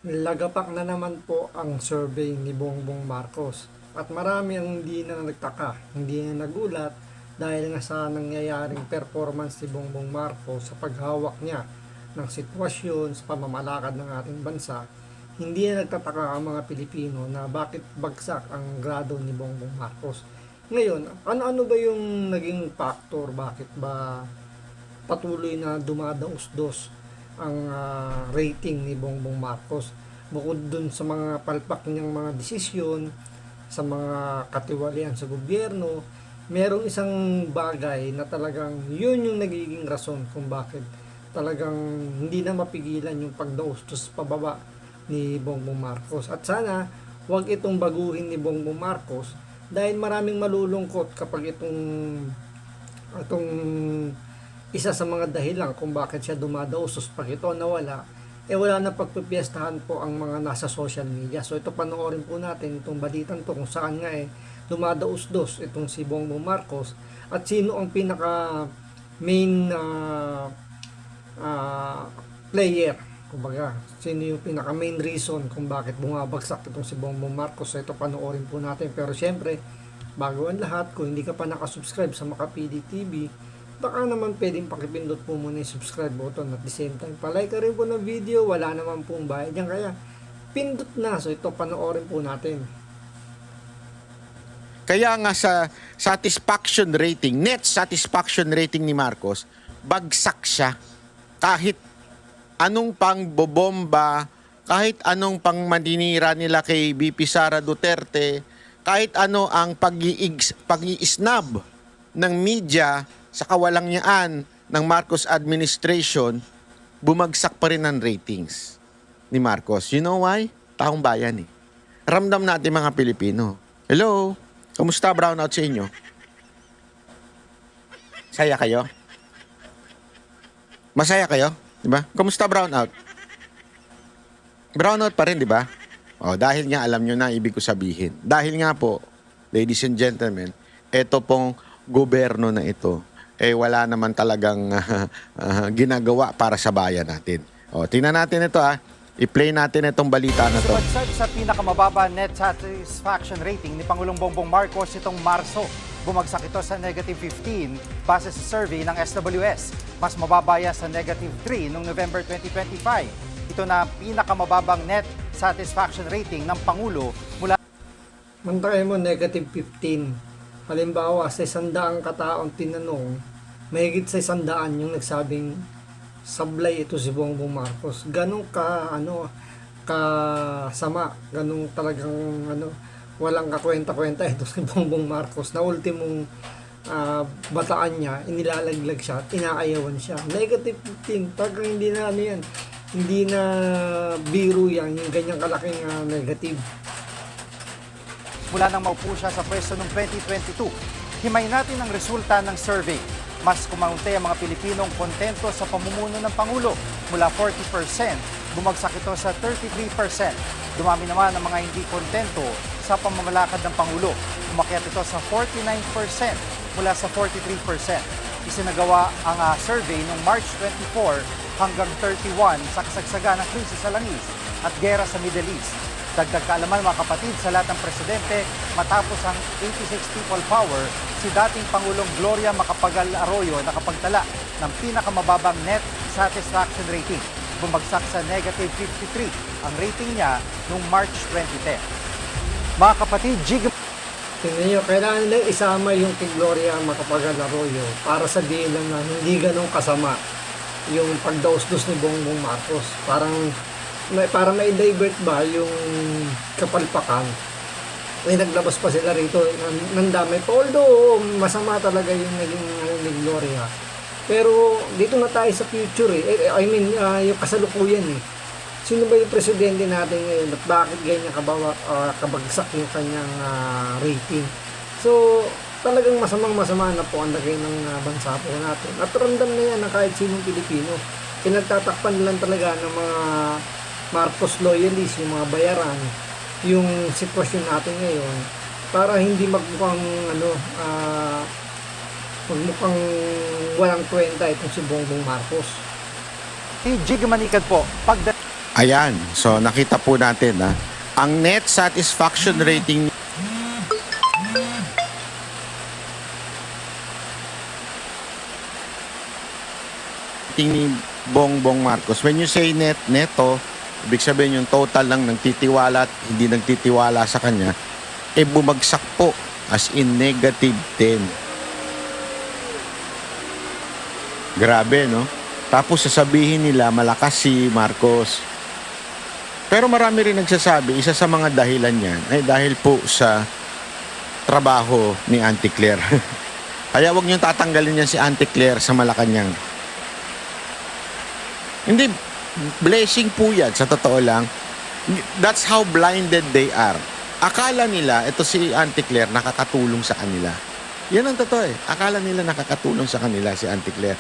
Lagapak na naman po ang survey ni Bongbong Marcos at marami ang hindi na nagtaka, hindi na nagulat dahil nga sa nangyayaring performance ni Bongbong Marcos sa paghawak niya ng sitwasyon sa pamamalakad ng ating bansa. Hindi na nagtataka ang mga Pilipino na bakit bagsak ang grado ni Bongbong Marcos. Ngayon, ano-ano ba yung naging factor? Bakit ba patuloy na dumadaos-dos ang rating ni Bongbong Marcos? Bukod dun sa mga palpak niyang mga desisyon, sa mga katiwalian sa gobyerno, merong isang bagay na talagang yun yung nagiging rason kung bakit talagang hindi na mapigilan yung pagdaos-dos pababa ni Bongbong Marcos. At sana wag itong baguhin ni Bongbong Marcos dahil maraming malulungkot kapag itong isa sa mga dahilan kung bakit siya dumadaos pag ito nawala, wala na pagpipiestahan po ang mga nasa social media. So ito panoorin po natin itong balitan to kung saan nga dumadaos-dos itong si Bongbong Marcos at sino ang pinaka main player, kumbaga sino yung pinaka main reason kung bakit bumabagsak itong si Bongbong Marcos. So ito panoorin po natin, pero syempre bago ang lahat, kung hindi ka pa nakasubscribe sa Makapili TV, baka naman pwedeng pakipindot po muna yung subscribe button at the same time palike ka rin po ng video. Wala naman pong bayad yan, kaya pindot na. So ito panoorin po natin. Kaya nga sa satisfaction rating, net satisfaction rating ni Marcos, bagsak siya. Kahit anong pang bobomba, kahit anong pang maninira nila kay BP Sara Duterte, kahit ano ang pag-i-snub ng media sa kawalangyaan ng Marcos administration, bumagsak pa rin ang ratings ni Marcos. You know why? Taong bayan eh. Ramdam natin mga Pilipino. Hello? Kumusta brownout sa inyo? Saya kayo? Masaya kayo? Diba? Kumusta brownout? Brownout pa rin, diba? O, dahil nga alam nyo na ibig ko sabihin. Dahil nga po, ladies and gentlemen, ito pong gobyerno na ito, wala naman talagang ginagawa para sa bayan natin. O, tingnan natin ito I-play natin itong balita na to. Sumadsad sa pinakamababa net satisfaction rating ni Pangulong Bongbong Marcos itong Marso. Bumagsak ito sa negative 15 base sa survey ng SWS. Mas mababa yan sa negative 3 noong November 2025. Ito na pinakamababang net satisfaction rating ng Pangulo mula... Mantakin mo negative 15. Halimbawa, sa 100 kataong tinanong, mahigit sa 100 yung nagsabing sablay ito si Bongbong Marcos. Ganong kasama, ganong talagang walang kakwenta-kwenta ito si Bongbong Marcos na ultimong bataan niya, inilalaglag siya at inaayawan siya. Negative 15, talagang hindi na yan, hindi na biro yan, yung ganyang kalaking negative. Mula nang maupo siya sa pwesto noong 2022, himay natin ang resulta ng survey. Mas kumaunti ang mga Pilipinong kontento sa pamumuno ng Pangulo. Mula 40%, bumagsak ito sa 33%. Dumami naman ang mga hindi kontento sa pamamalakad ng Pangulo. Umakyat ito sa 49% mula sa 43%. Isinagawa ang survey noong March 24 hanggang 31 sa kasagsagan ng krisis sa langis at gera sa Middle East. Dagdag kaalaman mga kapatid sa lahat ng presidente matapos ang 86 people power, si dating Pangulong Gloria Macapagal Arroyo nakapagtala ng pinakamababang net satisfaction rating. Bumagsak sa negative 53 ang rating niya noong March 2010. Mga kapatid, Tingnan nyo, kailangan nilang isama yung kay Gloria Macapagal Arroyo para sabihin lang na hindi ganun kasama yung pagdaos-dos ni Bongbong Marcos. Para may divert ba yung kapalpakan, naglabas pa sila rito ng dami pa, although masama talaga yung naging ni Gloria, pero dito na tayo sa future yung kasalukuyan sino ba yung presidente natin ngayon at bakit ganyan kabagsak yung kanyang rating. So talagang masama na po ang lagay ng bansa po natin at ramdam na yan ng kahit sinong Pilipino. Pinagtatakpan lang talaga ng mga Marcos loyalists, yung mga bayaran, yung sitwasyon natin ngayon para hindi magmukhang Jig Manikad po. Ayan. So, nakita po natin, ang net satisfaction rating ni Bongbong Marcos. When you say neto, ibig sabihin yung total lang nagtitiwala at hindi nagtitiwala sa kanya, bumagsak po as in -10. Grabe, no? Tapos sasabihin nila malakas si Marcos. Pero marami rin nagsasabi, isa sa mga dahilan niyan ay dahil po sa trabaho ni Auntie Claire. Kaya wag niyong tatanggalin niyan si Auntie Claire sa Malacanang. Hindi, blessing po yan, sa totoo lang. That's how blinded they are. Akala nila, ito si Auntie Claire, nakakatulong sa kanila. Yan ang totoo eh. Akala nila nakakatulong sa kanila si Auntie Claire.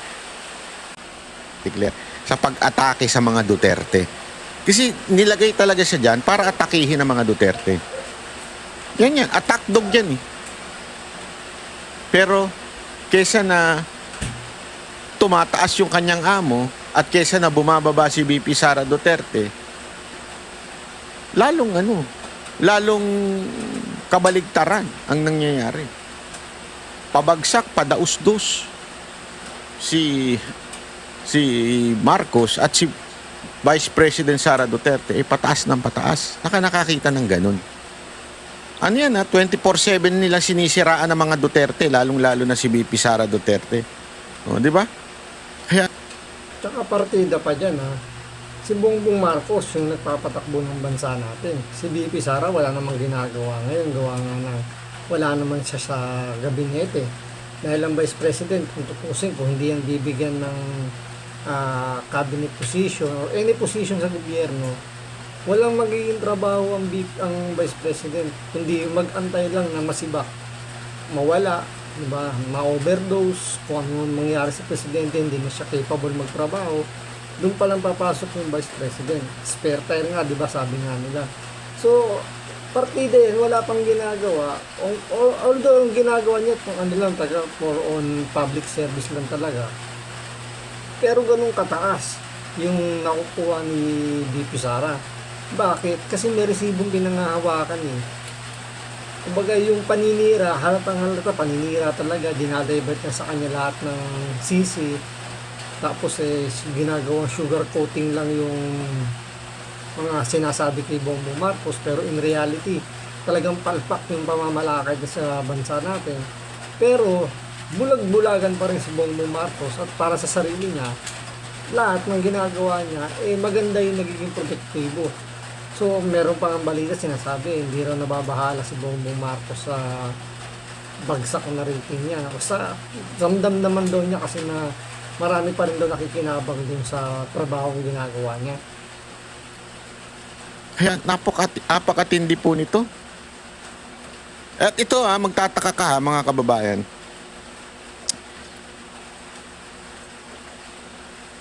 Sa pag-atake sa mga Duterte. Kasi nilagay talaga siya dyan para atakihin ang mga Duterte. Yan. Attack dog yan eh. Pero, kesa na tumataas yung kanyang amo, at kesa na bumababa si VP Sara Duterte, lalong kabaligtaran ang nangyayari. Pabagsak, padaus-dus si Marcos at si Vice President Sara Duterte, pataas ng pataas. Nakakita ng ganun. Ano yan 24/7 nilang sinisiraan ng mga Duterte, lalong-lalo na si VP Sara Duterte. O, di ba? Kaya Tsaka partida pa dyan si Bongbong Marcos yung nagpapatakbo ng bansa natin. Si VP Sara wala namang ginagawa ngayon. Gawa nga na wala naman siya sa gabinete. Dahil ang Vice President, kung tutusin, kung hindi yan bibigyan ng cabinet position or any position sa gobyerno, walang magiging trabaho ang Vice President. Kundi mag-antay lang na masibak, mawala, diba, ma-overdose, kung ano mangyari sa presidente, hindi na siya capable magtrabaho, doon pa lang papasok yung Vice President. Spare tire nga, diba, sabi nga nila. So, partida yan, wala pang ginagawa. Although, ang ginagawa niya, kung ano lang, for on public service lang talaga. Pero ganun kataas yung nakukuha ni VP Sara. Bakit? Kasi may resibong pinangahawakan eh. Kumbaga yung paninira, halatang halata, paninira talaga, dinadivert na sa kanya lahat ng sisi. Tapos ginagawang sugar coating lang yung mga sinasabi kay Bongbong Marcos. Pero in reality, talagang palpak yung pamamalakad sa bansa natin. Pero bulag-bulagan pa rin si Bongbong Marcos at para sa sarili niya, lahat ng ginagawa niya, maganda yung nagiging produktibo. So, meron pang balita sinasabi, hindi raw nababahala si Bongbong Marcos sa bagsak na rating niya. Basta, ramdam naman daw niya kasi na marami pa rin daw nakikinabang dun sa trabaho ginagawa niya. Kaya napakatindi po nito. At ito magtataka ka mga kababayan.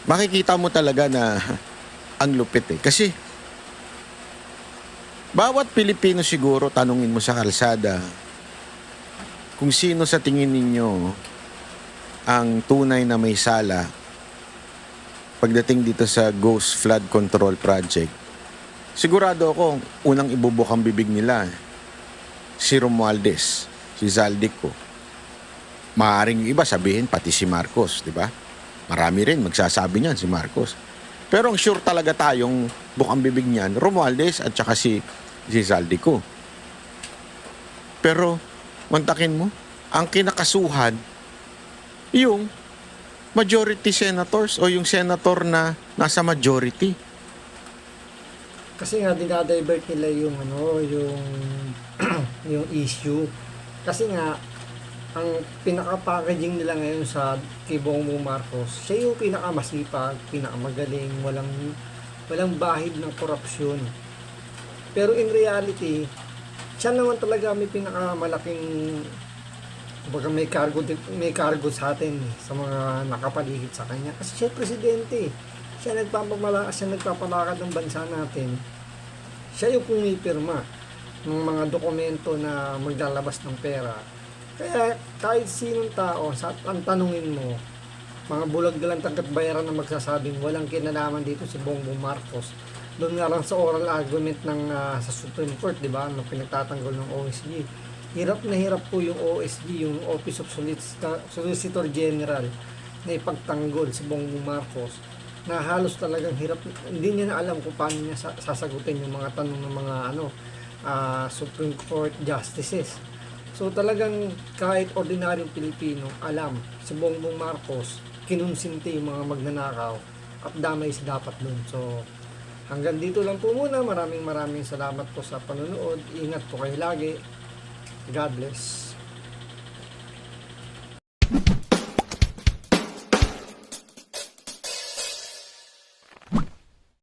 Makikita mo talaga na ang lupit eh. Kasi bawat Pilipino siguro, tanungin mo sa kalsada kung sino sa tingin ninyo ang tunay na may sala pagdating dito sa Ghost Flood Control Project. Sigurado ako, unang ibubuk ang bibig nila si Romualdez, si Zaldico. Maaaring iba sabihin pati si Marcos, di ba? Marami rin magsasabi niyan si Marcos. Pero ang sure talaga tayong bukang bibig niyan, Romualdez at saka si Zaldico. Pero, mantakin mo, ang kinakasuhan, yung majority senators o yung senator na nasa majority. Kasi nga dinadivert nila yung yung issue. Kasi nga ang pinaka-packaging nila ngayon sa kay Bongbong Marcos, siya yung pinakamasipag, pinakamagaling, walang bahid ng korupsyon. Pero in reality, siya naman talaga may pinakamalaking, kumbaga may cargo sa atin sa mga nakapaligid sa kanya. Kasi siya presidente. Siya nagpapalakad ng bansa natin. Siya yung pumipirma ng mga dokumento na maglalabas ng pera. Kaya kahit sinong tao, ang tanungin mo, mga bulag lang taga't bayaran na magsasabing walang kinalaman dito si Bongbong Marcos, Doon nga lang sa oral argument ng sa Supreme Court, di ba, nung pinagtatanggol ng OSG. Hirap na hirap po yung OSG, yung Office of Solicitor General, na ipagtanggol si Bongbong Marcos, na halos talagang hirap, hindi niya na alam kung paano niya sasagutin yung mga tanong ng mga Supreme Court justices. So talagang kahit ordinaryong Pilipino, alam, si Bongbong Marcos, kinonsinti yung mga magnanakaw at damay sa dapat dun. So hanggang dito lang po muna. Maraming salamat po sa panonood. Ingat po kayo lagi. God bless.